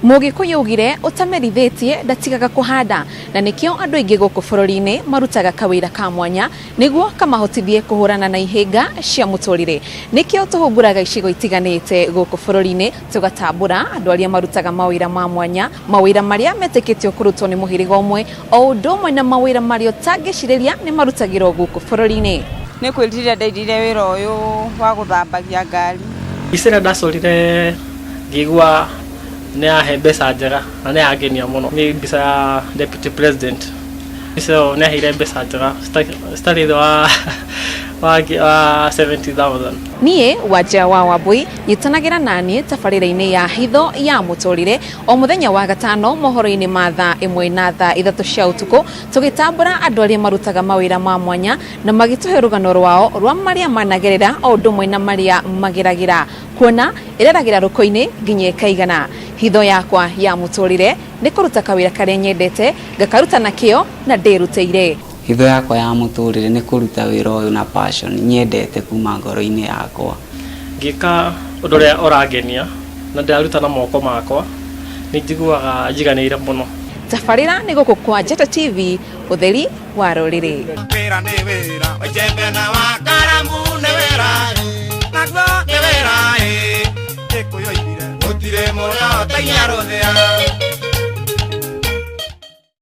Mũgĩkũyũ ugire utamerithitie ndatigaga kuhanda na nikio andu aingi guku bururi-ini marutaga kawira ka mwanya niguo kamahotithie kuhurana na ihinga cia muturire. Nikio tuhumburaga icigo itiganite guku bururi-ini tugatambura andu aria marutaga mawira ma mwanya, mawira maria metikitio kurutwo ni muhiriga umwe o undu umwe na mawira maria utangiciriria ni marutagirwo guku bururi-ini. Ni kwirira ndairire wira uyu wa guthambagia ngari. Icira ndacorire ngigua ne ahe mbeca njega na ne agenia muno ni mbica ya deputy president icio ne aheire mbeca njega stari wa 70,000. Nie waja wa wabui nyitanagira nani tabarira-ini ya Hitho ya Muturire o muthenya wa gatano mohoro-ini ma thaa imwe na thaa ithatu cia utuku tugitambura andu aria marutaga mawira ma mwanya na magituhe rugano rwao rwa maria managerera o undu umwe na maria mageragira kuona ireragira ruko-ini nginya ikaigana. Hitho yakwa ya Muturire ni kuruta kawira karia nyendete ngakaruta na kio na ndirutĩire. Hitho yakwa ya Muturire ni kuruta wira uyu na passion nyendete kuma ngoro-ini yakwa. Ngika undu uria urangenia na ndaruta na moko makwa ni njiguaga njiganĩire muno. Tabarira ni guku kwa Njata TV, Utheri wa Ruriri.